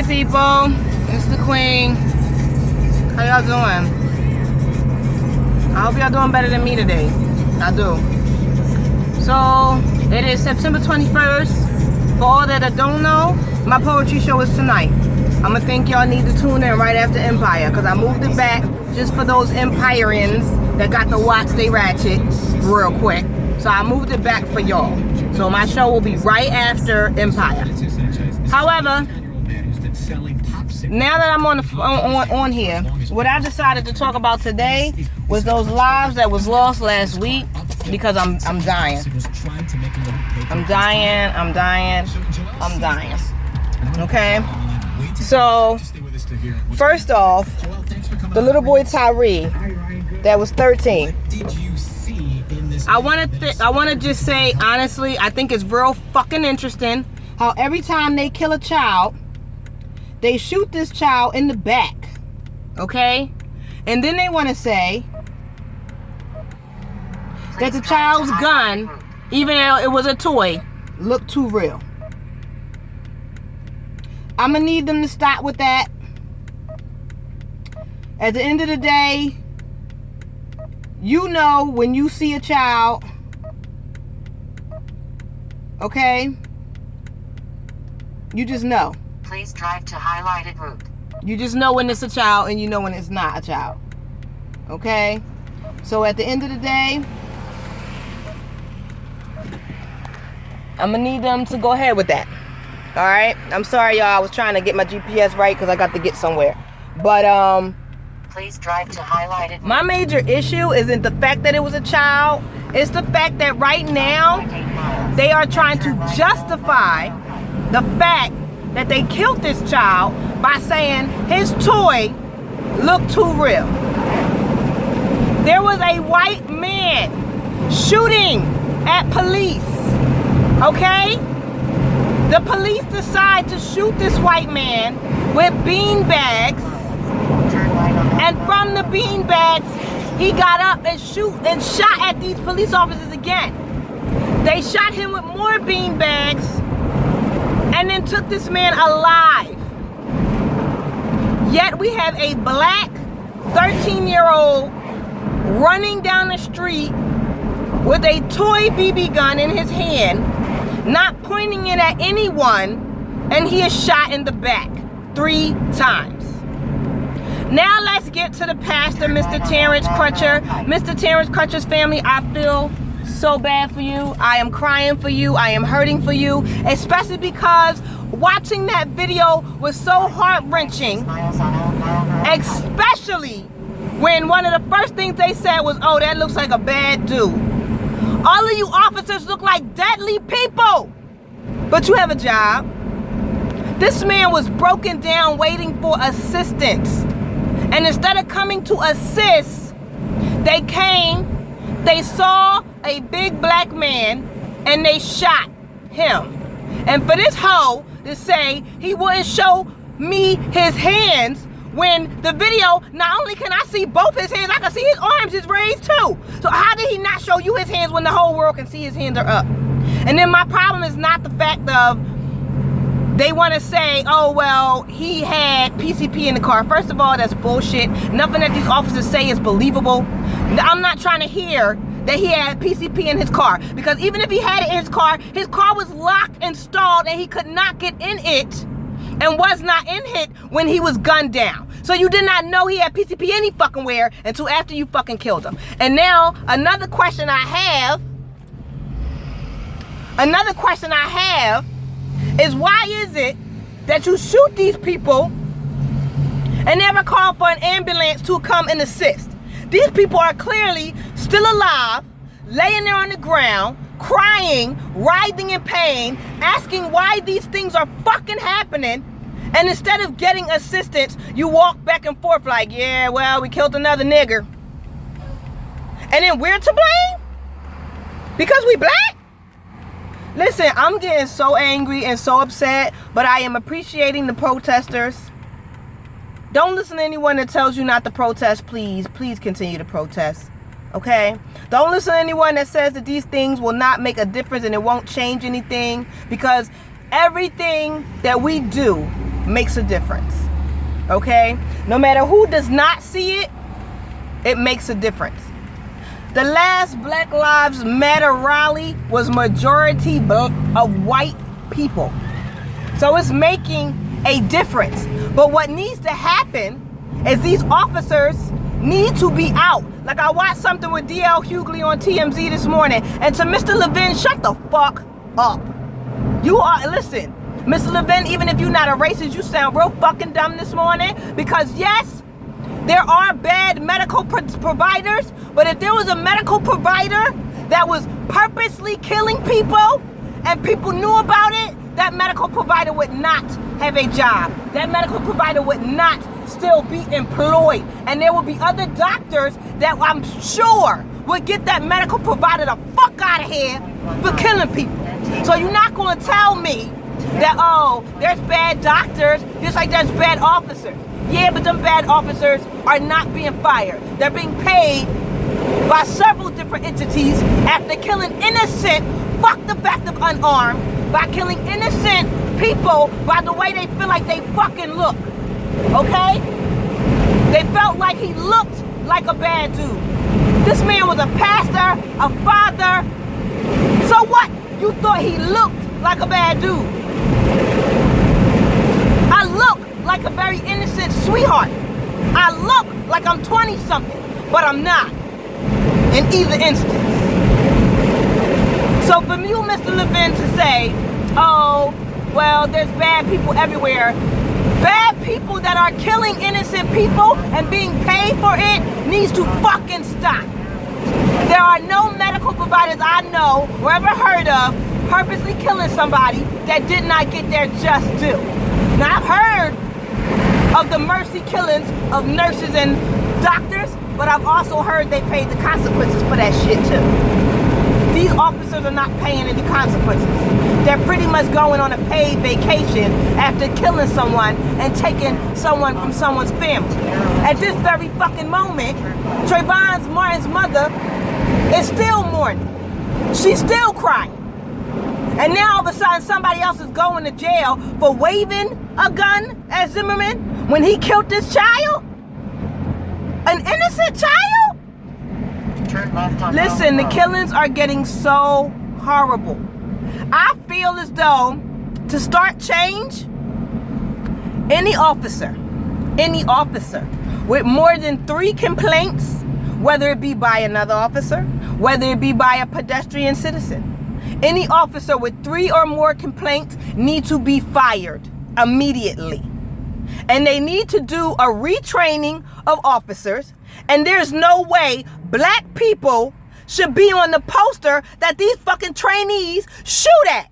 people? It's the Queen. How y'all doing? I hope y'all doing better than me today. I do. So, it is September 21st. For all that I don't know, my poetry show is tonight. I'm gonna think y'all need to tune in right after Empire, because I moved it back just for those Empyreans that got to watch they ratchet real quick. So I moved it back for y'all. So my show will be right after Empire. However, now that I'm on here, what I decided to talk about today was those lives that was lost last week, because I'm dying. I'm dying. Okay? So, first off, the little boy Tyree that was 13. I want to just say, honestly, I think it's real fucking interesting how every time they kill a child, they shoot this child in the back. Okay? And then they want to say that the child's gun, even though it was a toy, looked too real. I'm going to need them to stop with that. At the end of the day, you know when you see a child, okay? You just know. Please drive to highlighted route. You just know when it's a child and you know when it's not a child. Okay? So at the end of the day, I'm going to need them to go ahead with that. Alright? I'm sorry, y'all. I was trying to get my GPS right because I got to get somewhere. But, please drive to highlighted. my major issue isn't the fact that it was a child. It's the fact that right now, they are trying to justify the fact that they killed this child by saying his toy looked too real. There was a white man shooting at police. Okay? The police decide to shoot this white man with bean bags, and from the bean bags, he got up and shot at these police officers again. They shot him with more bean bags, and then took this man alive. Yet we have a black 13-year-old running down the street with a toy BB gun in his hand, not pointing it at anyone, and he is shot in the back 3 times. Now let's get to the pastor, Mr. Terrence Crutcher. Mr. Terrence Crutcher's family, I feel so bad for you. I am crying for you. I am hurting for you, especially because watching that video was so heart-wrenching, especially when one of the first things they said was, oh, that looks like a bad dude. All of you officers look like deadly people, but you have a job. This man was broken down waiting for assistance. And instead of coming to assist, they came, they saw a big black man, and they shot him. And for this hoe to say he wouldn't show me his hands, when the video, not only can I see both his hands, I can see his arms is raised too. So how did he not show you his hands when the whole world can see his hands are up? And then my problem is not the fact of they want to say, oh, well, he had PCP in the car. First of all, that's bullshit. Nothing that these officers say is believable. I'm not trying to hear that he had PCP in his car, because even if he had it in his car was locked and stalled and he could not get in it and was not in it when he was gunned down. So you did not know he had PCP any fucking where until after you fucking killed him. And now another question I have is, why is it that you shoot these people and never call for an ambulance to come and assist? These people are clearly still alive, laying there on the ground, crying, writhing in pain, asking why these things are fucking happening. And instead of getting assistance, you walk back and forth like, yeah, well, we killed another nigger. And then we're to blame? Because we black? Listen, I'm getting so angry and so upset, but I am appreciating the protesters. Don't listen to anyone that tells you not to protest, please. Please continue to protest. Okay? Don't listen to anyone that says that these things will not make a difference and it won't change anything, because everything that we do makes a difference. Okay? No matter who does not see it, it makes a difference. The last Black Lives Matter rally was majority of white people. So it's making a difference. But what needs to happen is these officers need to be out. Like I watched something with D.L. Hughley on TMZ this morning. And to Mr. Levin, shut the fuck up. Listen, Mr. Levin, even if you're not a racist, you sound real fucking dumb this morning. Because yes, there are bad medical providers. But if there was a medical provider that was purposely killing people and people knew about it, that medical provider would not have a job. That medical provider would not still be employed. And there will be other doctors that I'm sure would get that medical provider the fuck out of here for killing people. So you're not going to tell me that, oh, there's bad doctors just like there's bad officers. Yeah, but them bad officers are not being fired. They're being paid by several different entities after killing innocent, fuck the fact of unarmed, by killing innocent people by the way they feel like they fucking look. Okay? They felt like he looked like a bad dude. This man was a pastor, a father. So what? You thought he looked like a bad dude. I look like a very innocent sweetheart. I look like I'm 20-something, but I'm not in either instance. So for you, Mr. Levin, to say, oh, well, there's bad people everywhere. Bad people that are killing innocent people and being paid for it needs to fucking stop. There are no medical providers I know or ever heard of purposely killing somebody that did not get their just due. Now, I've heard of the mercy killings of nurses and doctors, but I've also heard they paid the consequences for that shit too. These officers are not paying any consequences. They're pretty much going on a paid vacation after killing someone and taking someone from someone's family. At this very fucking moment, Trayvon Martin's mother is still mourning. She's still crying. And now all of a sudden somebody else is going to jail for waving a gun at Zimmerman when he killed this child? An innocent child? Turn left on Listen, the Road. killings are getting so horrible. I feel as though to start change, any officer with more than 3 complaints, whether it be by another officer, whether it be by a pedestrian citizen, any officer with 3 or more complaints need to be fired immediately. And they need to do a retraining of officers. And there's no way black people should be on the poster that these fucking trainees shoot at.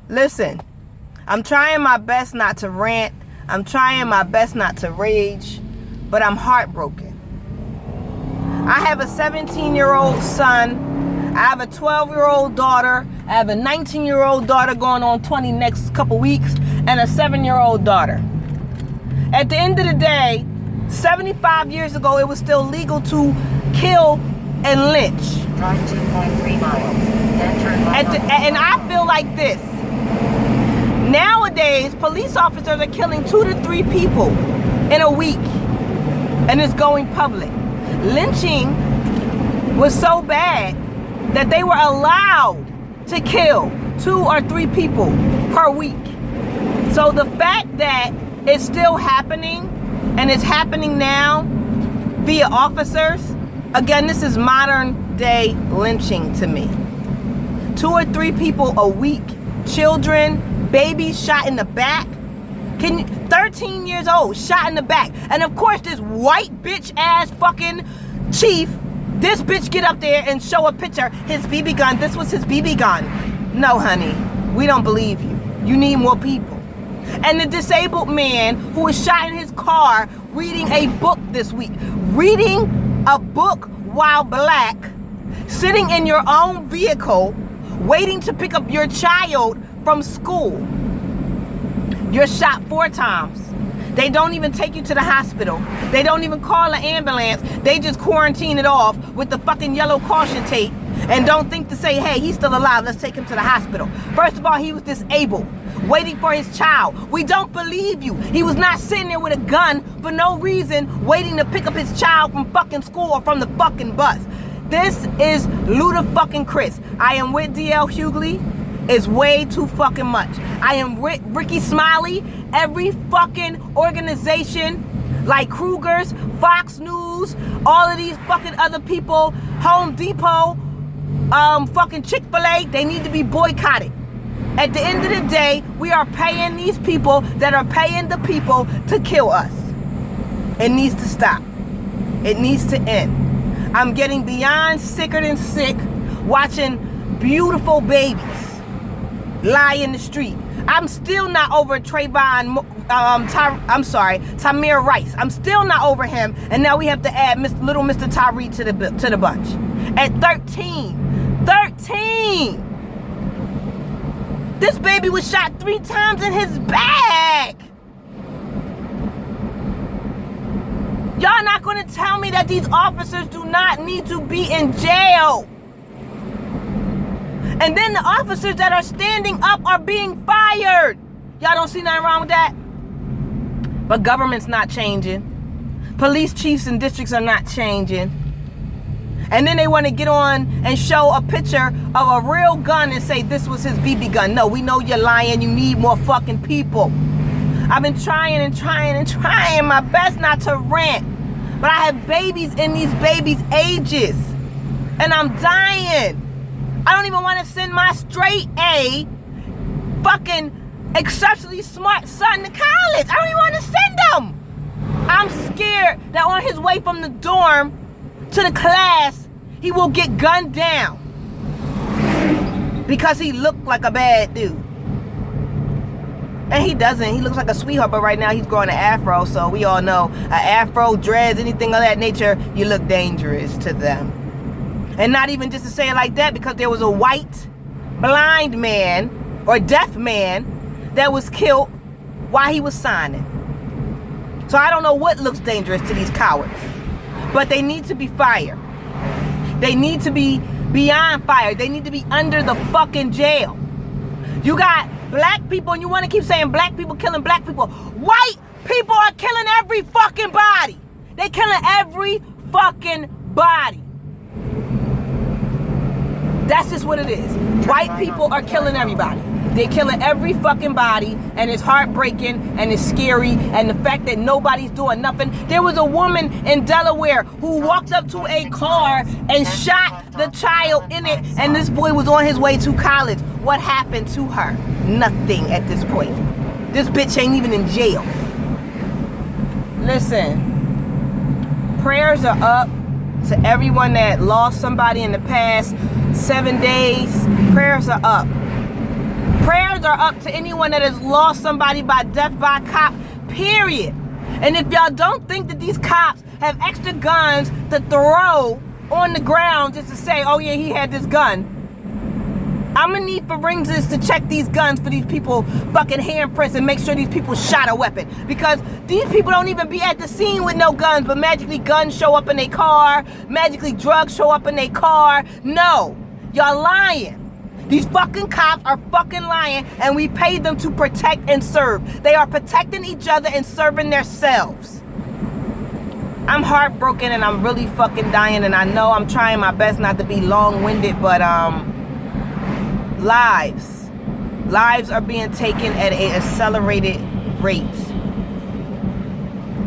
Listen, I'm trying my best not to rant. I'm trying my best not to rage, but I'm heartbroken. I have a 17-year-old son. I have a 12-year-old daughter. I have a 19-year-old daughter going on 20 next couple weeks, and a 7-year-old daughter. At the end of the day, 75 years ago, it was still legal to kill and lynch. Drive 2.3 miles. Then turn left on And I feel like this. Nowadays, police officers are killing 2 to 3 people in a week, and it's going public. Lynching was so bad that they were allowed to kill 2 or 3 people per week. So the fact that it's still happening, and it's happening now via officers, again, this is modern day lynching to me. 2 or 3 people a week, children, babies shot in the back. 13 years old, shot in the back. And of course, this white bitch ass fucking chief, this bitch get up there and show a picture, his BB gun, this was his BB gun. No, honey, we don't believe you. You need more people. And the disabled man who was shot in his car reading a book this week. Reading a book while black, sitting in your own vehicle, waiting to pick up your child from school. You're shot 4 times. They don't even take you to the hospital. They don't even call an ambulance. They just quarantine it off with the fucking yellow caution tape and don't think to say, hey, he's still alive. Let's take him to the hospital. First of all, he was disabled. waiting for his child. We don't believe you. He was not sitting there with a gun for no reason, waiting to pick up his child from fucking school or from the fucking bus. This is Luda fucking Chris. I am with DL Hughley. It's way too fucking much. I am with Ricky Smiley. Every fucking organization like Kruger's, Fox News, all of these fucking other people, Home Depot, fucking Chick-fil-A, they need to be boycotted. At the end of the day, we are paying these people that are paying the people to kill us. It needs to stop. It needs to end. I'm getting beyond sicker than sick watching beautiful babies lie in the street. I'm still not over Tamir Rice. I'm still not over him, and now we have to add little Mr. Tyree to the bunch. At 13, this baby was shot 3 times in his back. Y'all not gonna tell me that these officers do not need to be in jail. And then the officers that are standing up are being fired. Y'all don't see nothing wrong with that? But government's not changing. Police chiefs and districts are not changing. And then they want to get on and show a picture of a real gun and say this was his BB gun. No, we know you're lying. You need more fucking people. I've been trying my best not to rant. But I have babies in these babies' ages. And I'm dying. I don't even want to send my straight A fucking exceptionally smart son to college. I don't even want to send him. I'm scared that on his way from the dorm to the class, he will get gunned down because he looked like a bad dude. And he doesn't. He looks like a sweetheart, but right now he's growing an afro, so we all know an afro, dreads, anything of that nature, you look dangerous to them. And not even just to say it like that, because there was a white blind man or deaf man that was killed while he was signing. So I don't know what looks dangerous to these cowards. But they need to be fired. They need to be beyond fire. They need to be under the fucking jail. You got black people, and you want to keep saying black people killing black people. White people are killing every fucking body. They're killing every fucking body. That's just what it is. White people are killing everybody. They're killing every fucking body, and it's heartbreaking, and it's scary, and the fact that nobody's doing nothing. There was a woman in Delaware who walked up to a car and shot the child in it, and this boy was on his way to college. What happened to her? Nothing at this point. This bitch ain't even in jail. Listen, prayers are up to everyone that lost somebody in the past 7 days. Prayers are up. Prayers are up to anyone that has lost somebody by death by cop, period. And if y'all don't think that these cops have extra guns to throw on the ground just to say, oh yeah, he had this gun, I'm gonna need forensics to check these guns for these people fucking handprints and make sure these people shot a weapon. Because these people don't even be at the scene with no guns, but magically guns show up in their car, magically drugs show up in their car. No, y'all lying. These fucking cops are fucking lying, and we paid them to protect and serve. They are protecting each other and serving themselves. I'm heartbroken and I'm really fucking dying, and I know I'm trying my best not to be long-winded, but lives are being taken at an accelerated rate.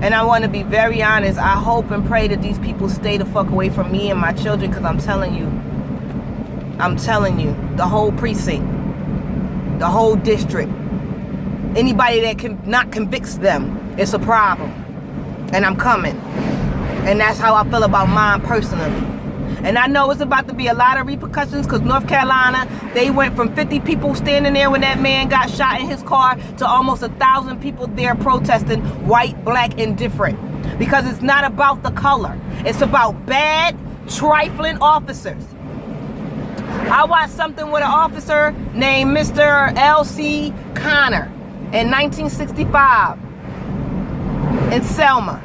And I want to be very honest, I hope and pray that these people stay the fuck away from me and my children, because I'm telling you, the whole precinct, the whole district, anybody that not convicts them, it's a problem. And I'm coming. And that's how I feel about mine personally. And I know it's about to be a lot of repercussions, because North Carolina, they went from 50 people standing there when that man got shot in his car to almost 1,000 people there protesting, white, black, indifferent. Because it's not about the color. It's about bad, trifling officers. I watched something with an officer named Mr. L.C. Connor in 1965 in Selma,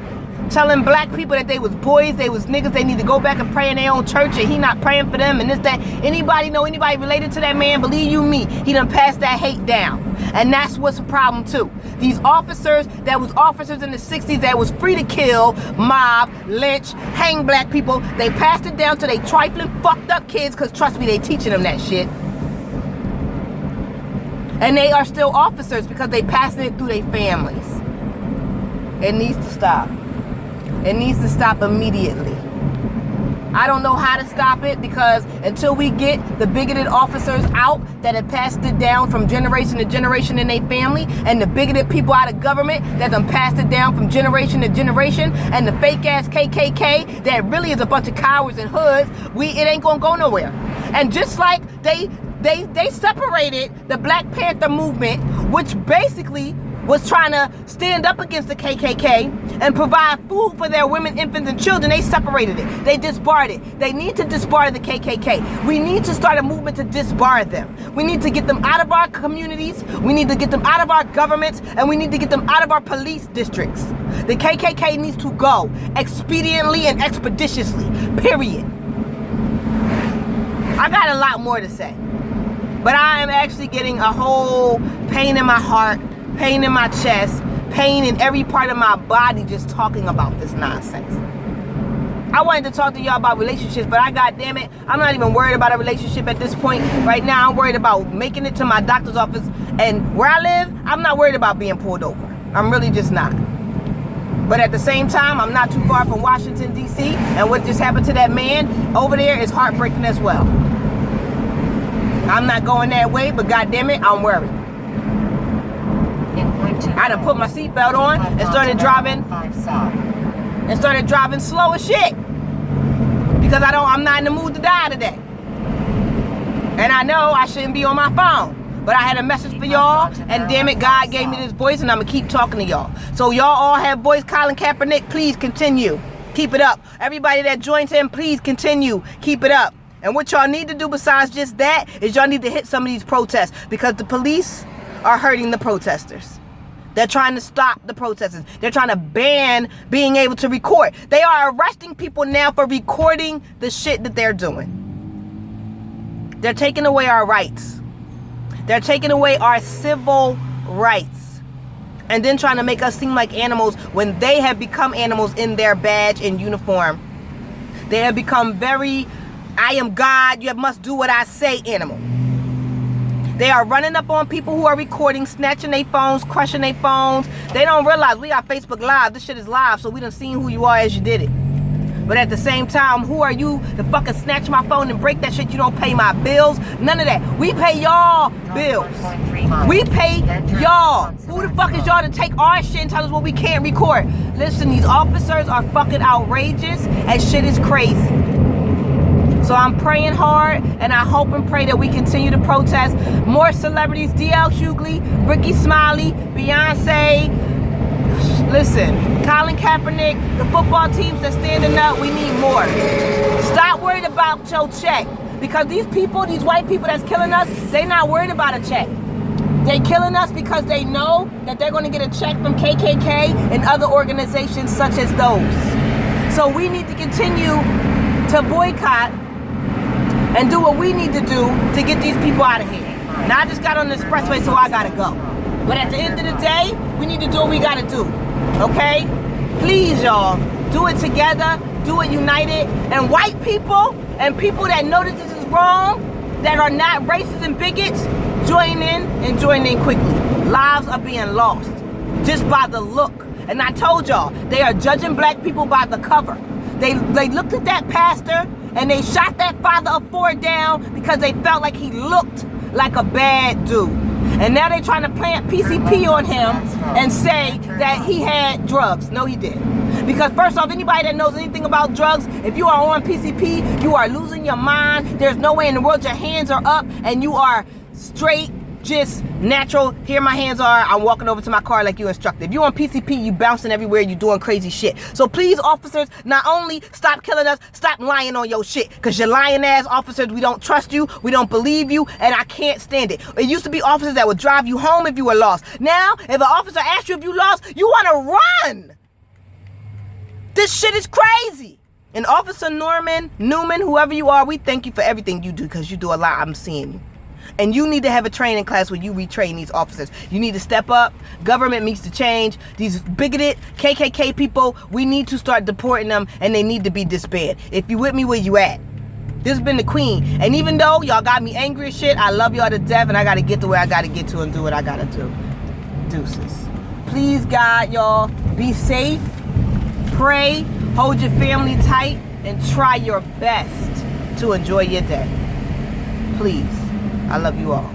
telling black people that they was boys, they was niggas, they need to go back and pray in their own church, and he not praying for them and this, that. Anybody know anybody related to that man? Believe you me, he done passed that hate down. And that's what's a problem too. These officers that was officers in the 60s that was free to kill, mob, lynch, hang black people, they passed it down to they trifling fucked up kids, because trust me, they teaching them that shit. And they are still officers because they passing it through their families. It needs to stop. It needs to stop immediately. I don't know how to stop it, because until we get the bigoted officers out that have passed it down from generation to generation in their family, and the bigoted people out of government that done passed it down from generation to generation, and the fake ass KKK that really is a bunch of cowards and hoods, it ain't gonna go nowhere. And just like they separated the Black Panther movement, which basically was trying to stand up against the KKK and provide food for their women, infants, and children. They separated it. They disbarred it. They need to disbar the KKK. We need to start a movement to disbar them. We need to get them out of our communities. We need to get them out of our governments, and we need to get them out of our police districts. The KKK needs to go expediently and expeditiously, period. I got a lot more to say, but I am actually getting a whole pain in my heart, pain in my chest, pain in every part of my body just talking about this nonsense. I wanted to talk to y'all about relationships, but goddamn it, I'm not even worried about a relationship at this point. Right now, I'm worried about making it to my doctor's office, and where I live, I'm not worried about being pulled over. I'm really just not. But at the same time, I'm not too far from Washington, D.C., and what just happened to that man over there is heartbreaking as well. I'm not going that way, but goddamn it, I'm worried. I done put my seatbelt on and started driving slow as shit, because I'm not in the mood to die today. And I know I shouldn't be on my phone, but I had a message for y'all, and damn it, God gave me this voice, and I'm gonna keep talking to y'all. So y'all all have voice. Colin Kaepernick, please continue. Keep it up. Everybody that joins him, please continue. Keep it up. And what y'all need to do besides just that is y'all need to hit some of these protests, because the police are hurting the protesters. They're trying to stop the protesters. They're trying to ban being able to record. They are arresting people now for recording the shit that they're doing. They're taking away our rights. They're taking away our civil rights. And then trying to make us seem like animals when they have become animals in their badge and uniform. They have become very, I am God, you must do what I say animal. They are running up on people who are recording, snatching their phones, crushing their phones. They don't realize we got Facebook Live. This shit is live, so we done seen who you are as you did it. But at the same time, who are you to fucking snatch my phone and break that shit? You don't pay my bills. None of that. We pay y'all bills. We pay y'all. Who the fuck is y'all to take our shit and tell us what we can't record? Listen, these officers are fucking outrageous, and shit is crazy. So I'm praying hard, and I hope and pray that we continue to protest. More celebrities, DL Hughley, Ricky Smiley, Beyonce. Listen, Colin Kaepernick, the football teams that's standing up, we need more. Stop worried about your check. Because these people, these white people that's killing us, they not worried about a check. They killing us because they know that they're going to get a check from KKK and other organizations such as those. So we need to continue to boycott and do what we need to do to get these people out of here. Now I just got on the expressway, so I gotta go. But at the end of the day, we need to do what we gotta do. Okay? Please, y'all, do it together, do it united. And white people and people that know that this is wrong, that are not racist and bigots, join in and join in quickly. Lives are being lost just by the look. And I told y'all, they are judging black people by the cover. They looked at that pastor and they shot that father of four down because they felt like he looked like a bad dude. And now they're trying to plant PCP on him and say that he had drugs. No, he didn't. Because first off, anybody that knows anything about drugs, if you are on PCP, you are losing your mind. There's no way in the world your hands are up and you are straight, just natural. Here my hands are. I'm walking over to my car like you instructed. If you're on PCP, you bouncing everywhere. You doing crazy shit. So please, officers, not only stop killing us, stop lying on your shit. Because you're lying ass officers. We don't trust you. We don't believe you. And I can't stand it. It used to be officers that would drive you home if you were lost. Now, if an officer asks you if you lost, you want to run. This shit is crazy. And Officer Newman, whoever you are, we thank you for everything you do, because you do a lot. I'm seeing you. And you need to have a training class where you retrain these officers. You need to step up. Government needs to change. These bigoted KKK people, we need to start deporting them, and they need to be disbanded. If you with me, where you at? This has been the Queen. And even though y'all got me angry as shit, I love y'all to death, and I got to get to where I got to get to and do what I got to do. Deuces. Please, God, y'all, be safe. Pray. Hold your family tight. And try your best to enjoy your day. Please. I love you all.